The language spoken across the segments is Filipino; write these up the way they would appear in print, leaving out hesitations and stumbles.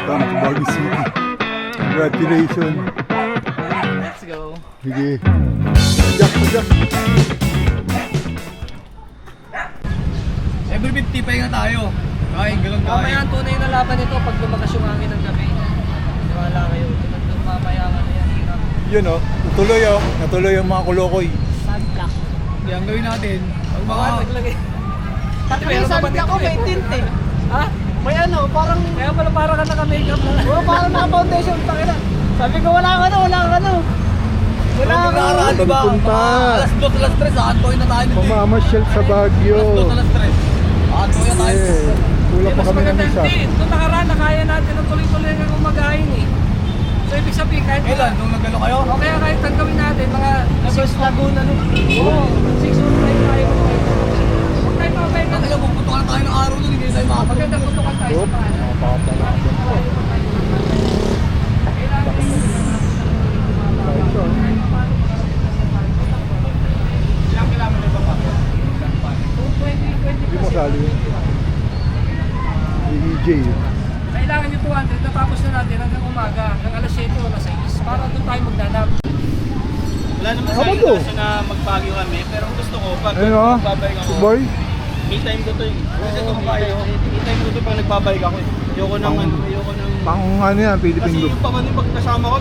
welcome to Baguio City. Congratulations. Let's go. Sige. Jack. Every 50 pahinga tayo. Kain, ganun tayo. Mamaya ang tunay na laban nito pag lumakas yung hangin ng gabi. Wala kayo. Mamaya ka na yan. Yun o, natuloy yung mga kulokoy. Sunblock. Hindi, ang gawin natin. Pag mga... Naglagay. Pati Meron yung ka ba sunblock ko dito may eh? tint eh. Ha? May ano, parang, Kaya pala parang ka naka-makeup na. oh, parang naka-foundation. Takina. Sabi ko, wala ka na. Wala ka na. Di ba? Punta. Alas 2, alas 3. Saan ko na tayo? Mamamasyal sa Baguio. Alas 2, alas 3. Saan ko na tayo? Kulang pa Mas kami ng maganda isa. hindi. Nung nakaraan, nakaya natin ang tuloy-tuloy na kumagain eh. So ibig sabihin kahit... Kailan? Nung nagano kayo? O kaya kahit ang gawin natin, mga... First Laguna, no? Oo, 6 or 5 tayo. Huwag tayo mabay ka. Ang ina, pupuntukan na tayo ng araw nun. Hindi tayo makapag. Maganda tutukan tayo sa bahay. Ilang kilometer ba pa? Hindi mo sali yun. DJ. Kailangan yung 200, natapos na natin hanggang umaga, hanggang alas 7 o alas 6, para doon tayo magdanap. Wala naman Ako sa to. kaso na magbagyo kami, pero gusto ko pag Ano? magbabike ako, Boy? me time ko to eh. Me time ko to pag nagbabike ako eh. Ayoko nang Pang ano yan, kasi Philippine Group. yung pang ano pag kasama ko,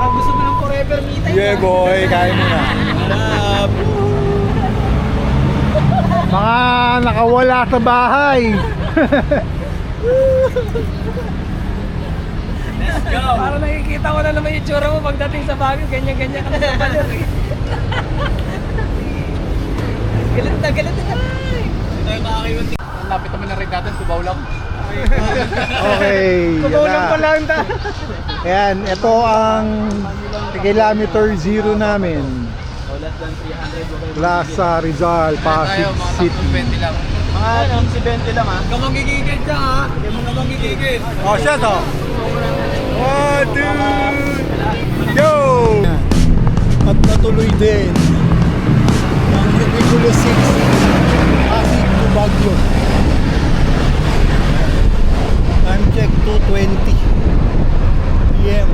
Gusto mo ng forever me time. Yeah boy, kaya mo na. love. Mga nakawala sa bahay. Let's go! Para nakikita ko na naman yung tsura mo pagdating sa Baguio, ganyan-ganyan ka na sa pader eh. Galit na. Hindi tayo makakaiwan. Lapit naman na rin natin. Kubaw lang. Okay, Kubaw lang yan pala na. ang ta. Ayan, ito ang kilometer zero namin. Oh, less than 300. Plaza Rizal, Pasig Tayo, mga City. 20 lang. Mga 15-20 lang ha. Huwag ka manggigigil ka ha. Hindi mo na manggigigil. Oh, siya to. 1, 2, go! At natuloy din ang Ridiculous 6 Pasig to Baguio. Time check 2:20 PM.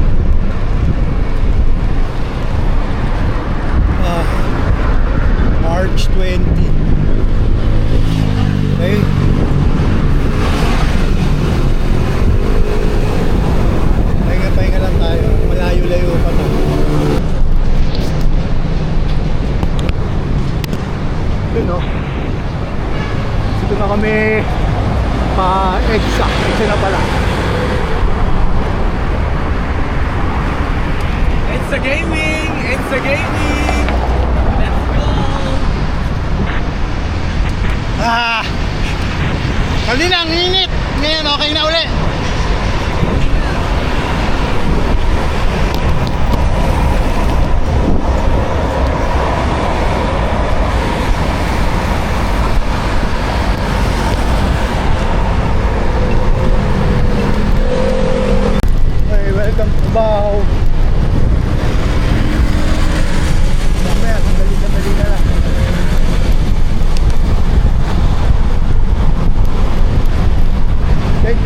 March 20. Okay. Pahinga lang tayo. Malayo-layo pa to. Yun no. Dito na kami pa-exact. Kasi na pala. It's a gaming! It's a gaming! Let's go! Kanina ang init. Ngayon okay na uli. Okay, welcome to Bahaw. Mamaya, sandali na lang.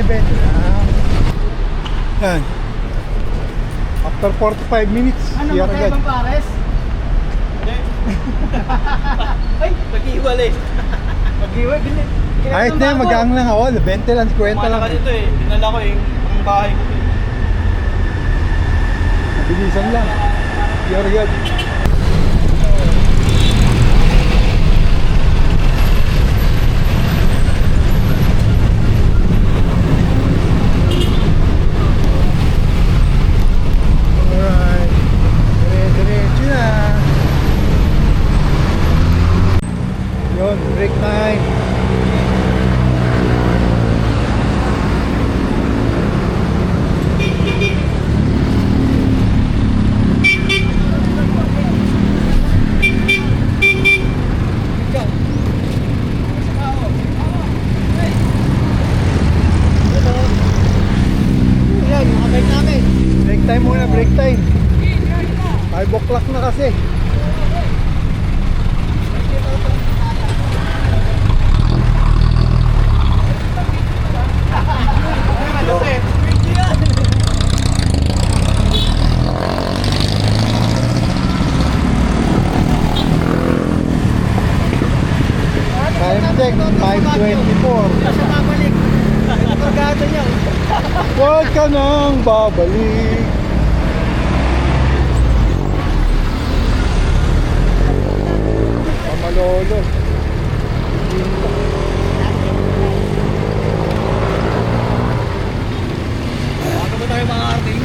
Bente lang. Yan. After 45 minutes, Ano, siya agad. magkaibang pares? Ay, nag-iwalay. Mag-iway, binit. Ayos na yan, mag-aang lang ako. 20 lang, 50 Kumala lang. ka dito eh. Dinala ko yung ang bahay ko. Bilisan lang. Siya agad. Alright. Diretso na. Yun, break time. Yan, makabike namin. Break time muna, break time. 5 o'clock na kasi. Malupit. Siya babalik. Ito kargado niya. Huwag ka nang babalik. Pamalolo. Bago ba tayo mga arting?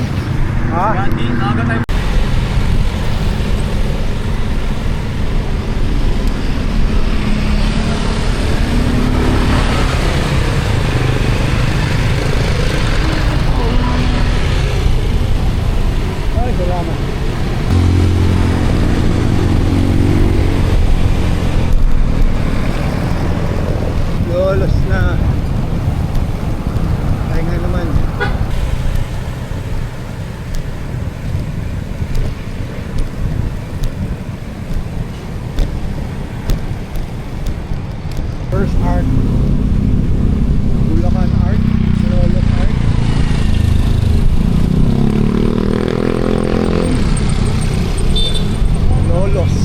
Ha? Gandhi, bago tayo. Ay, salamat. Lolos na. Ay nga naman. First Arc. Bulacan Arc. Lolos Arc. Lolos.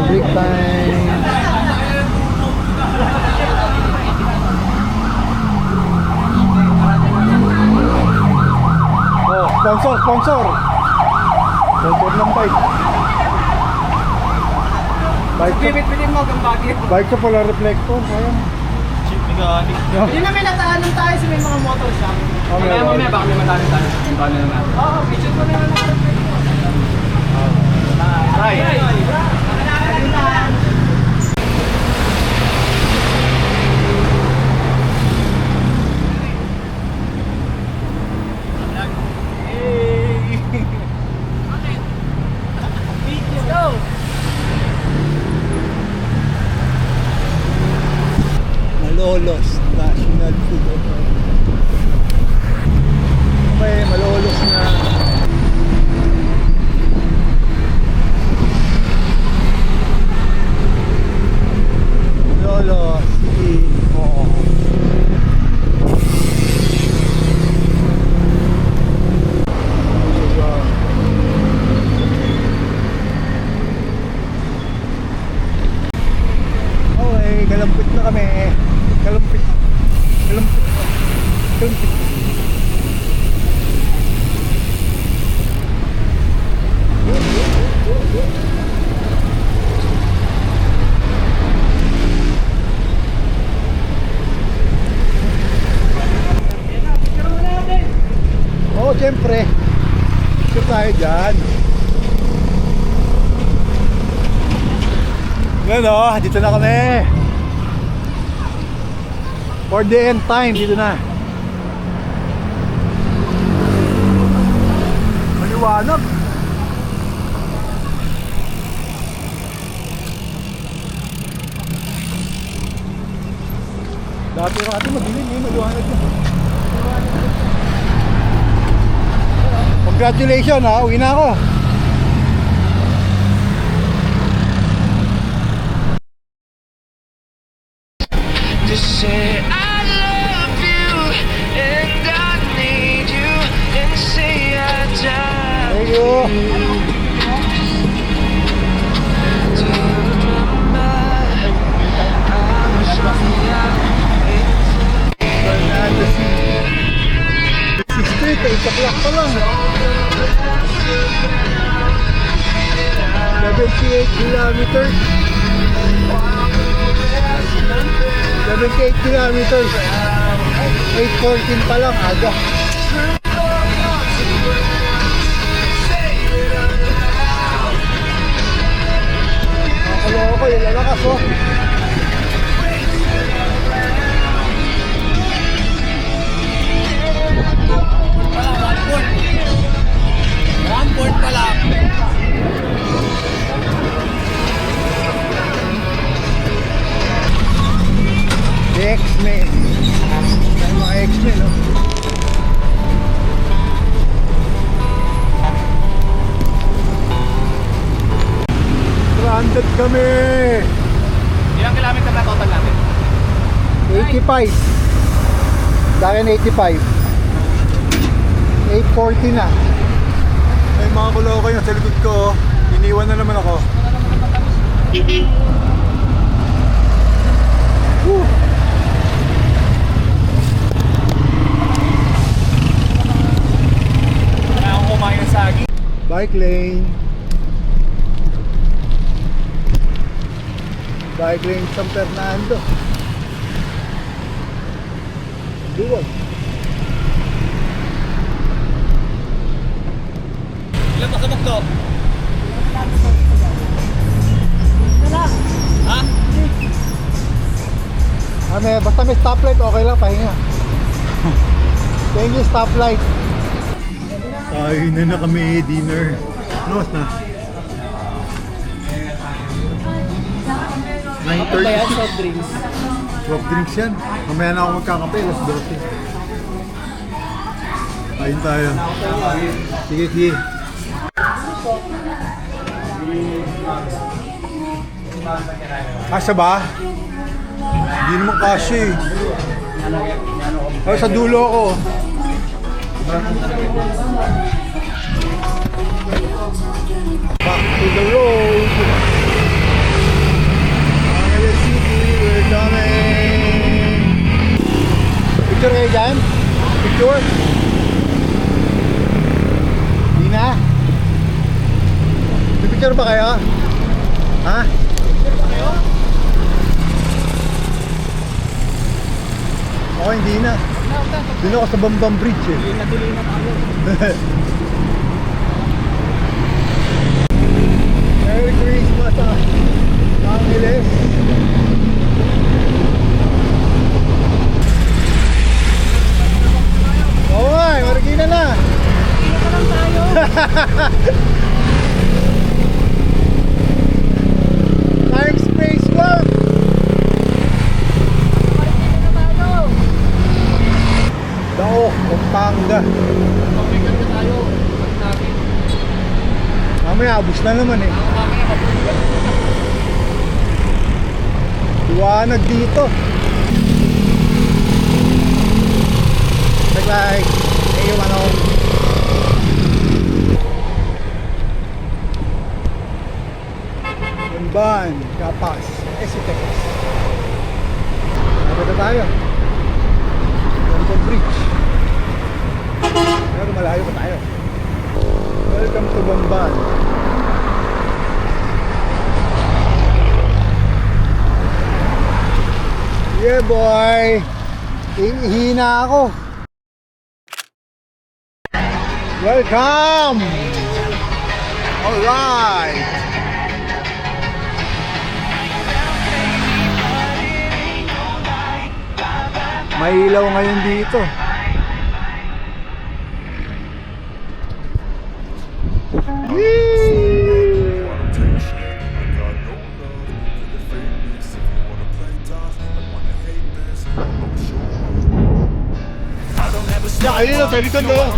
Break time. Oh, sponsor. Sponsor ng bike. Bibit-bitin mo kung bakit. Bike sa pala reflector. Ayan. Cheap mechanic. Hindi namin nataanan tayo sa may mga motor shop. Mamaya baka may matalo tayo. Paano naman? Oo, picture ko na yung mga Try. Malolos National Food Authority. Okay, malolos na. Lolos oo. Okay, kalampit na kami. Kalampit. Oo, siyempre. Ito tayo dyan. Yan o, dito na kami. For the end time, dito na. Maliwanag. Dati yung ating madilim, maliwanag na. Congratulations ha, uwi na ako. To say I love you and I need you and say I die. Thank you. Do you remember I was running out Fernando Street, 8 o'clock pa lang. 78 kilometers. 78 kilometers. 8:14 pa lang, aga. Nakaloko, yung lalakas oh. One board pa lang. The X-Men. Yung mga X-Men oh. Nandot kami! Ilang kilometer na total natin? 85. Sa akin 85. 840 na. Ay mga kuloko yung sa likod ko. Iniwan na naman ako. Woo! Wala akong kumain ng saging. Bike lane. Bike lane San Fernando. Duwag. Ilang pasabok to? Ha? Basta may stoplight, okay lang, pahinga. Thank you, stoplight. Kain na kami, dinner. Ano na? 9:30. Soft drinks. Soft drinks yan. Mamaya na ako magkakape, alas 12. Kain tayo. Sige, sige. Kasya ba? Hindi naman kasya eh. Ay, sa dulo ako. Back to the road. Angeles City, we're coming. Picture kayo dyan? Picture? Hindi na? May picture ba kayo? Ha? Ako hindi na. Doon ako sa Bambang Bridge eh. Natuloy na tayo. Merry Christmas Angeles. Oo nga, marikina na. Hindi pa lang tayo. Time space warp. Daok, Pampanga. Pagbigan ka tayo. Pag natin. Mamaya, abos na naman eh. Liwanag dito. Bye-bye. Thank you, Manong. Bunban, Kapas, Esitex. Nagkata tayo. Bambang Bridge. Pero malayo pa tayo. Welcome to Bamban. Yeah boy. Hihina ako. Welcome. Alright. May ilaw ngayon dito. Ya, ayun na, sa likod na.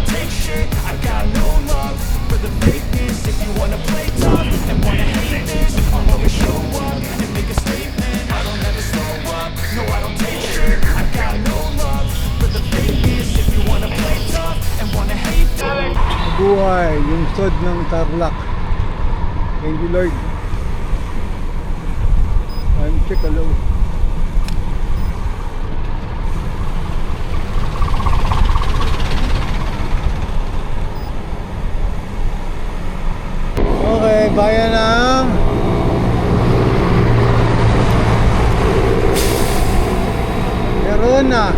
Buhay, yung sod ng Tarlac. Thank you, Lord. I'm check hello. Okay, bayan ng Herona.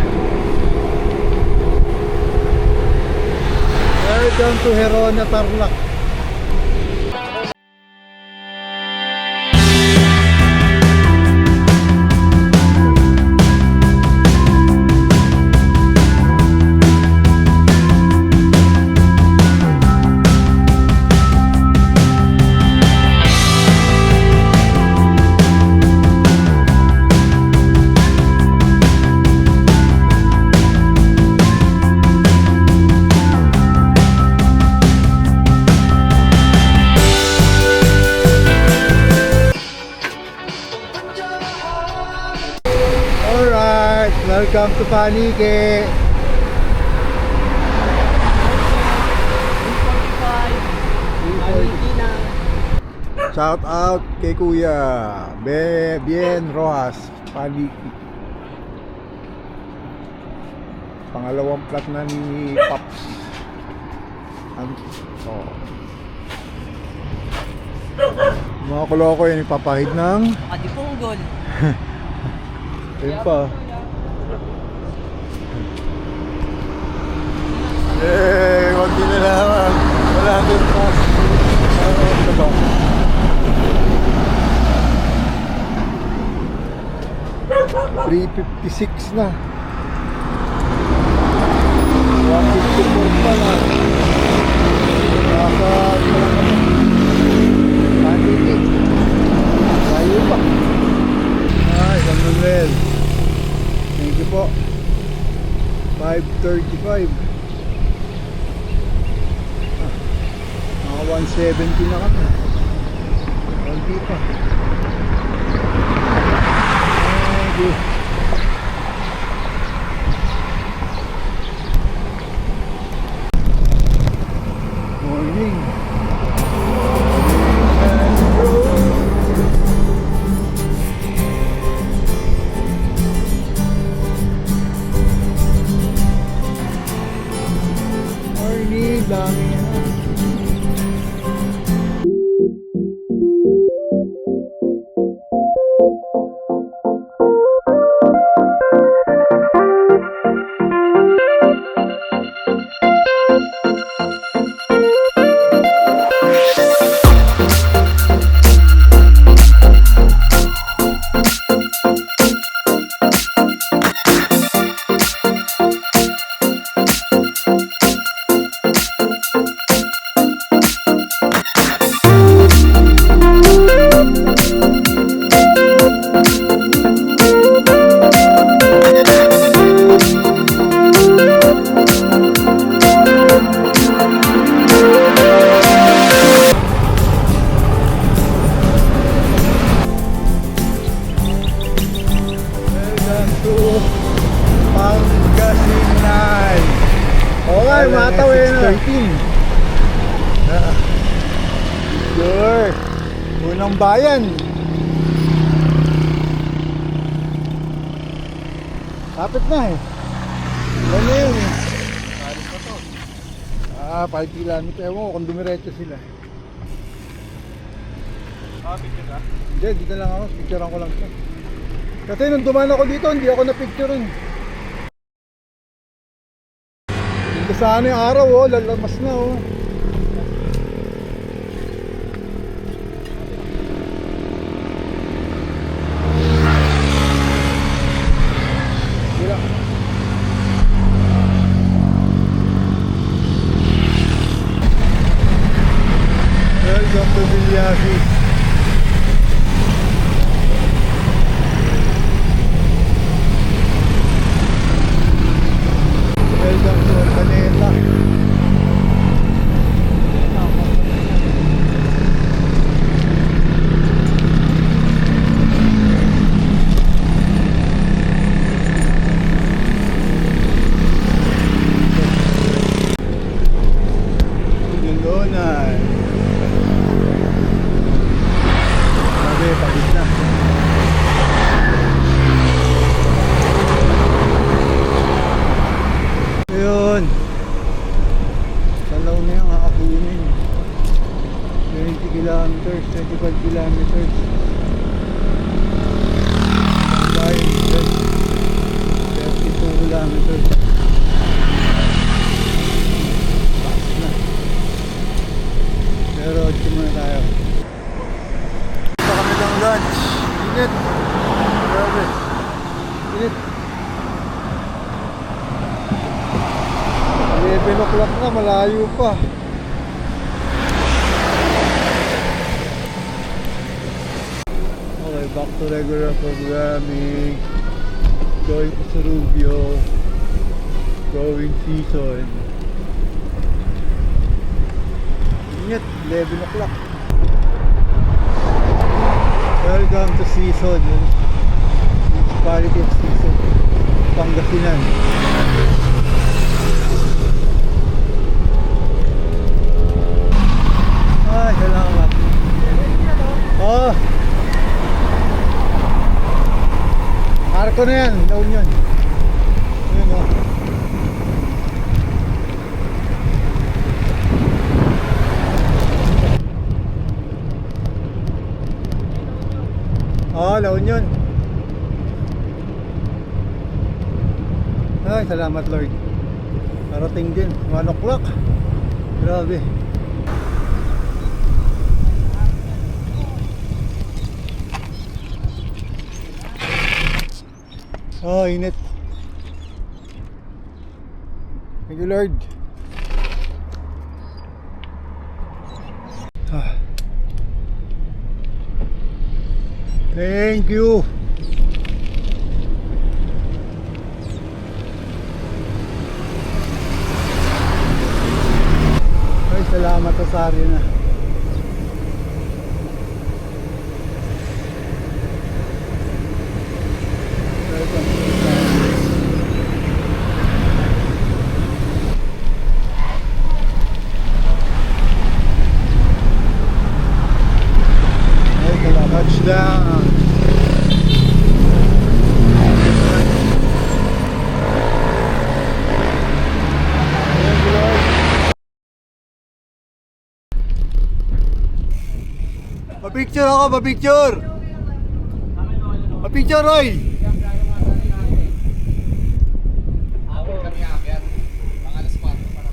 Welcome to Herona, Tarlac. Welcome to Panike. Shout out kay Kuya Bien Rojas, Paniki. Pangalawang plat na ni Pops. Oh. Mga kuloko yun, ipapahid ng Kadipunggol. ayun pa. Konti na lang. Wala doon pa. Ano ba? $356 na. 154 pa na. Paniki. Tayo pa. Isang Manuel. Thank you po. 535. Mga 170 na kami. Konti pa. Thank you. Morning. Morning, dami na. Pangasinan. Okay, matawin na. 6:13. Sure. Unang bayan. Kapit na eh. Yan na yun eh. 5 kilometer. Ewan ko kung dumiretso sila. Picture ka? Hindi, dito lang ako. Picturean ko lang siya. Kasi nung dumaan ako dito, hindi ako na-picturean. Hindi sana yung araw, oh. Lalamas na, oh. Wala. Welcome to Villasi. Welcome to Orcaneta. Yulunan. Sabi, pagit na. Ayun. Salaw na yung kakakunin. 20 kilometers, 25 kilometers. Bayan, 32 kilometers. Taas na. Pero ito muna tayo. Ito kami ng lunch. Init. Grabe. Init. 11 o'clock na, malayo pa. Okay, back to regular programming. Going to Surubio. Going season. Ingat, 11 o'clock. Welcome to season. Municipality of Sisig, Pangasinan. Ay, salamat. Oh. Arko na yan, daon yun. Ayun o. Oh, La Union. Ay, salamat Lord. Parating din, 1 o'clock. Grabe. Oh, init. Thank you Lord. Ah. Thank you. Ay, salamat sa ari na. Welcome to the family. Ay, salamat. Touchdown. Thank you, Lord. Pa-picture ako, pa-picture! Pa-picture, Roy! Kami aakyat. Mga alas 4 pa lang.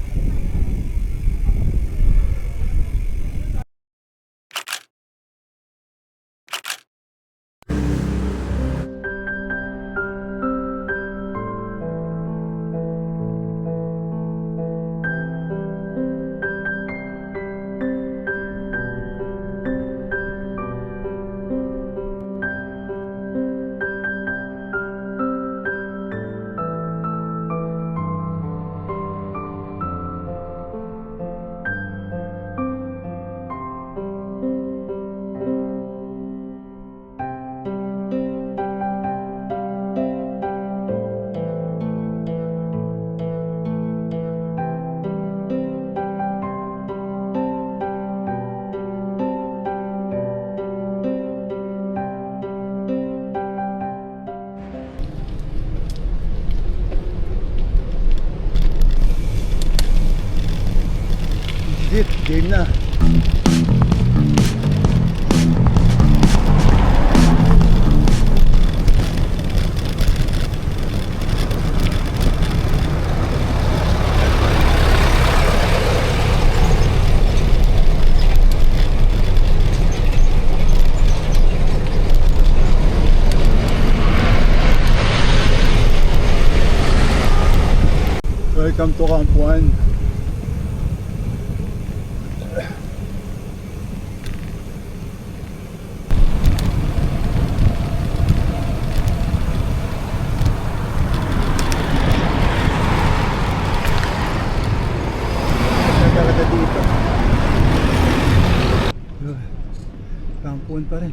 Legit, game na. Welcome to Campuan. Talaga dito. Campuan pa rin.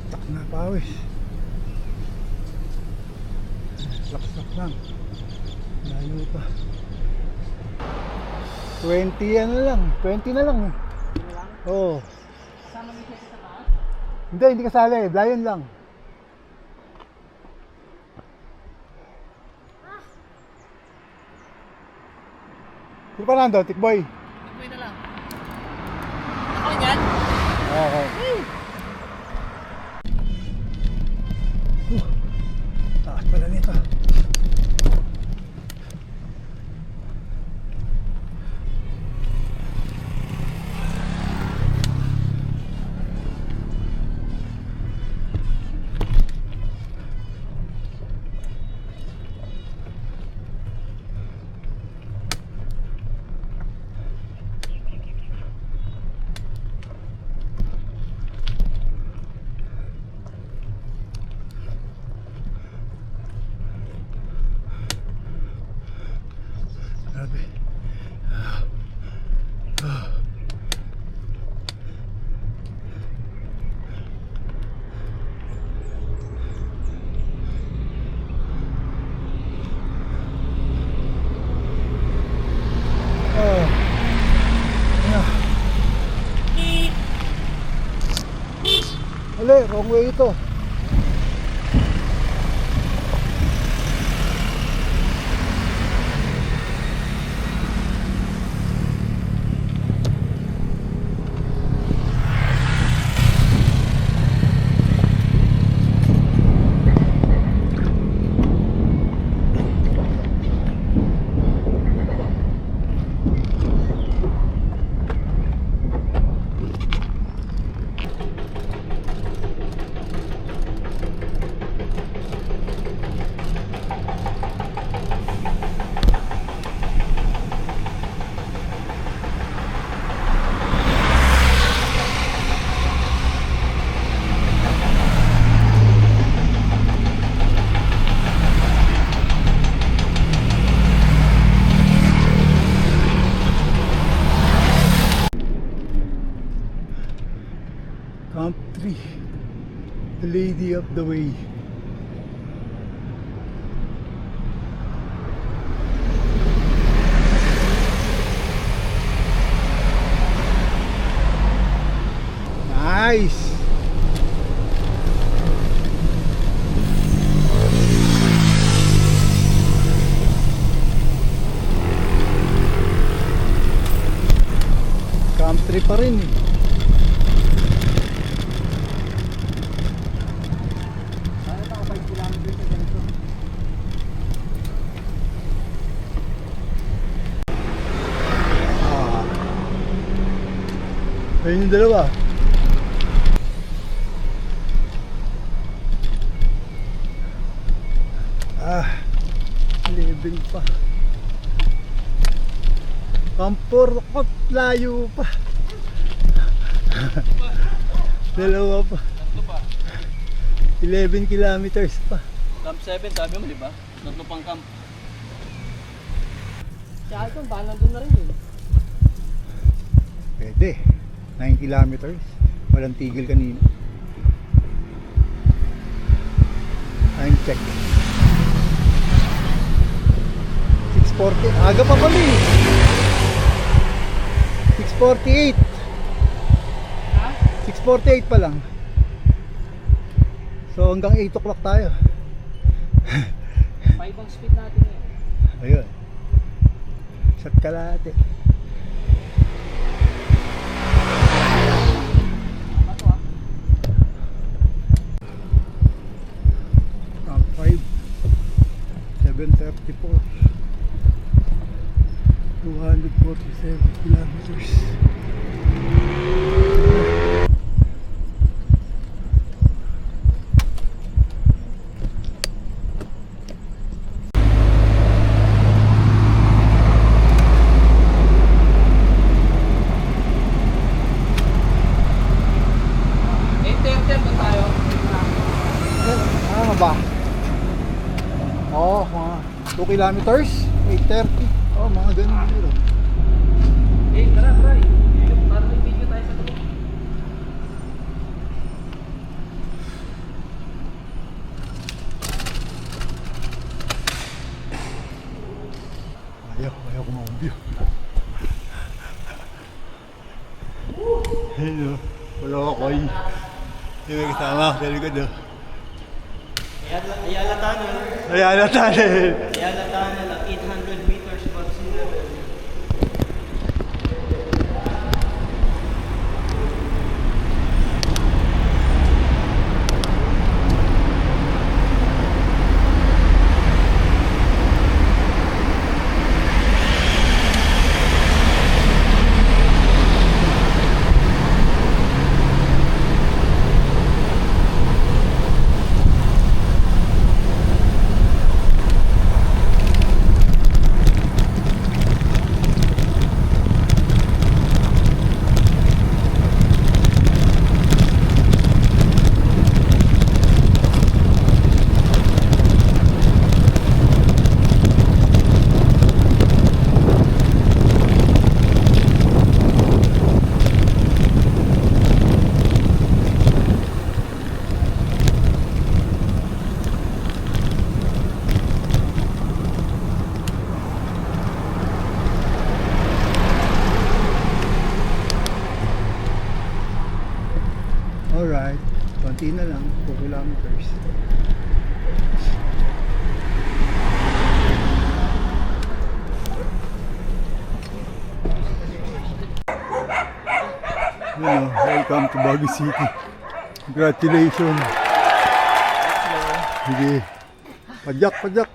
Tak na pawis. Laksak lang. Layo pa. 20 ano lang. 20 na lang. Oo. Kasama niyo siya sa taas? Hindi kasali. Blayon lang. Sino pa nando? Tikboy? Tigboy na lang. Ako yan? Oo. Taas pala nito. Wala, wrong way ito. Camp 3, the lady of the way. Nice. Camp 3 pa rin eh. Ayun yung dalawa. Ah, 11 pa. Kampurkot, layo pa. Dalawa pa. 11 kilometers pa. Camp 7, sabi mo, di ba? Tatlo pang camp. Tsaka ito, baka nandun na rin yun. Pwede. 9 kilometers. Walang tigil kanina. Time check. 6:40. Aga pa pala eh. 6:48. Ha? 6:48 pa lang. So hanggang 8 o'clock tayo. 5 ang speed natin ngayon. Ayun. Isa't kalahati. Bato ah. Camp 5. 7:34. 247 kilometers. Ano ba? Oo, mga 2 kilometers, 8:30. Oo, mga ganun dito. Eh, tara, bray. Para may video tayo sa loob. Ayaw kumambyo. Ayun o, wala ko koy. Yung may kasama ako sa likod o. Ayala Tunnel. Ayala Tunnel. Ayala Tunnel at 800 meters above sea level. Konti na lang, 2 kilometers. Welcome to Baguio City. Congratulations. Sige. Padyak, padyak.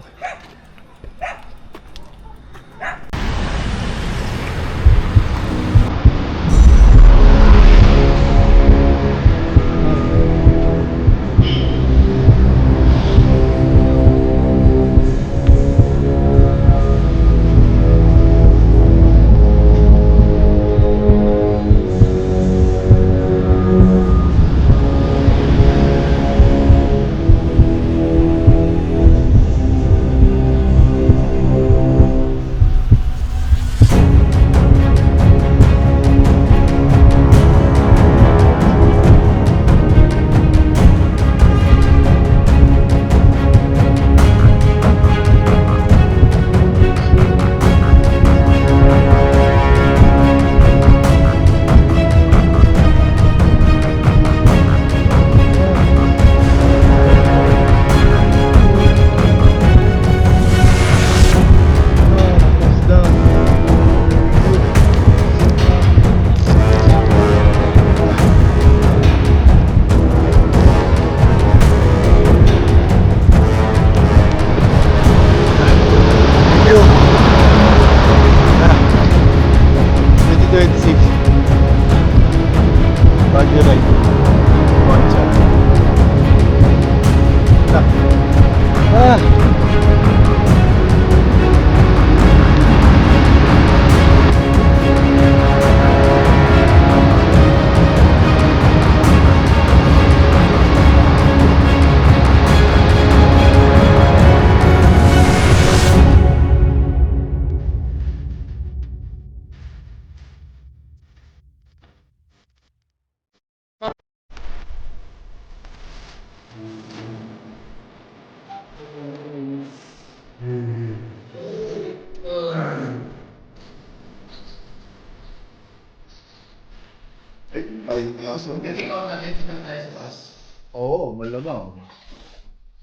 Oo, malamang.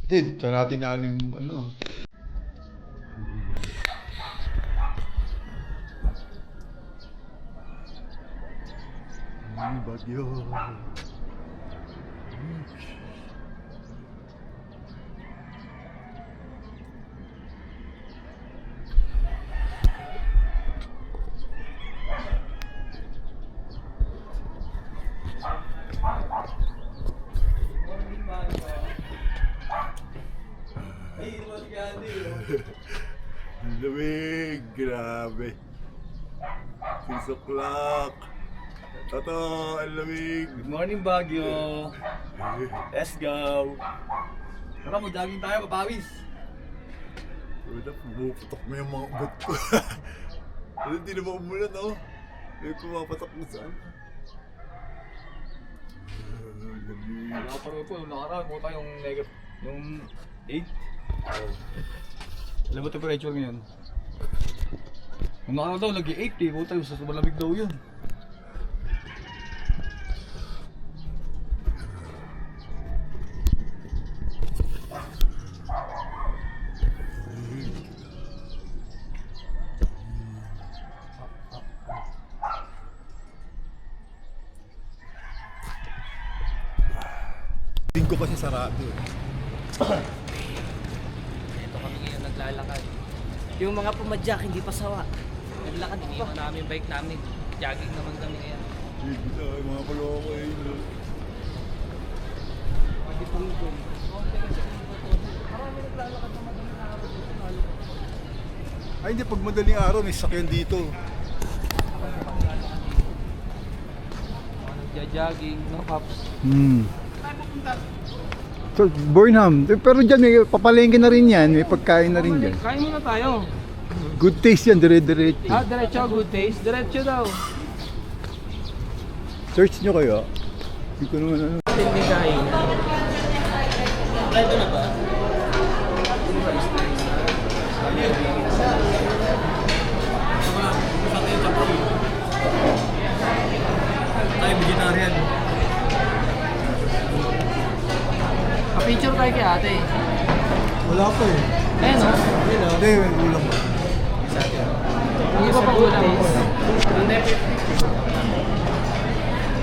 Hindi, saan natin na yung ano. Bagyo. Ang lamig, grabe. 6 o'clock. Toto, ang lamig. Good morning, Baguio. Let's go. Tara, mag-jogging tayo, papawis. Wala, pumuputok mo yung mga ugat ko. Wala, hindi naman umulan, oh. May pumapatok mo saan. Lamig. Nakaparoon po, nung nakaraan, buta yung negative, yung 8. Alam mo temperature ngayon? Nung nakaraan daw, nag-8 eh, buta yung sa malamig daw yun. Tingin ko kasi sarado eh. Ito kami ngayon naglalakad. Yung mga pumadyak, hindi pa sawa. Naglakad pa. Iniwan namin yung bike namin. Jogging naman kami ngayon. Bigla, mga kaloko eh. Pwede pong doon. Marami naglalakad na madaling araw dito. Ay hindi, pag madaling araw may sakyan dito. Nagja-jogging, no Pops? So, Burnham, pero dyan may papalengke na rin yan, may pagkain na rin dyan. Kain muna tayo. Good taste yan, dire-diretso. Ah, diretso, good taste. Diretso daw. Search nyo kayo. Hindi ko naman ano. Hindi kain. Ito na ba? Tayo vegetarian. Pa-picture tayo kay ate. Wala pa eh. Ayun o. Hindi, may ulam pa. Hindi pa pag-ulam.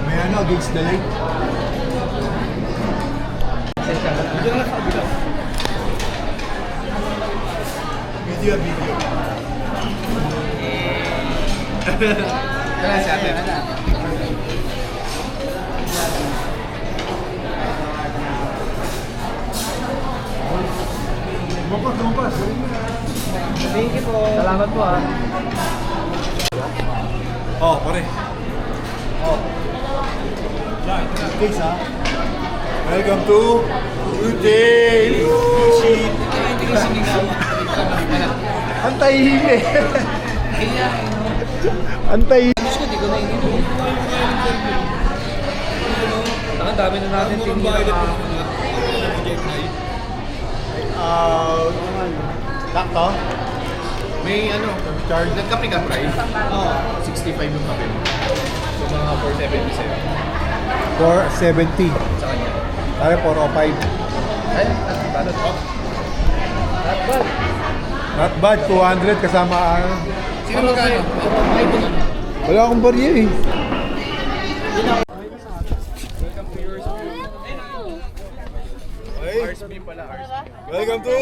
May ano, against the light. Video. Kaya si ate. Lumpas. Thank you po. Salamat po ah. Oh, pare. Oh. Thanks ha. Welcome to Routine. Antay-hili. Antay. Ang dami na natin tingin na Lakto? May ano, Charge. nagkape ka, Bray? Oo. 65 yung kape mo. So mga 477. 470. Sa kanya. Kaya 405. Ay, balot. Oh. Not bad, 200 kasama ano. Sino magkano? Wala akong barya eh. RSP pala, RSP. Welcome to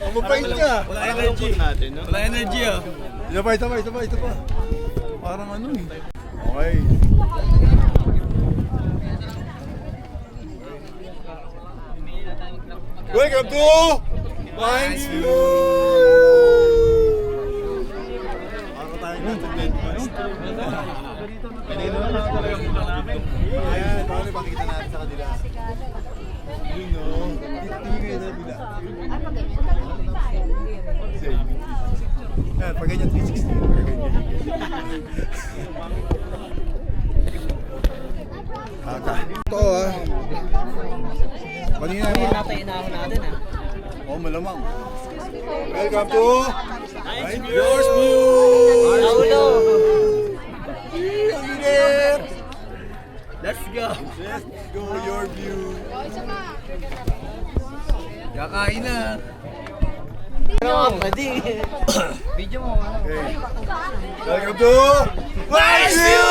Ang mabait niya. Wala energy natin, no? Wala energy, ah. Isa pa. Parang ano eh. Okay. Welcome to Mind You! Parang tayo nasa dead bus. Kanina na lang talaga muna namin. Ayan, paano pakikita natin sa kanila? Yun no. Tingin kayo sa bila. Ayan, pag ganyan 360. Pag ganyan. Kaka. Ito ah. Kanina Hindi naman. natin inahon natin ah. Oh, malamang. Welcome to Mind Yours View! Naulo! Let's go! Let's go your view. Kakain na. Pwede. video mo. Okay. Welcome to Mind You!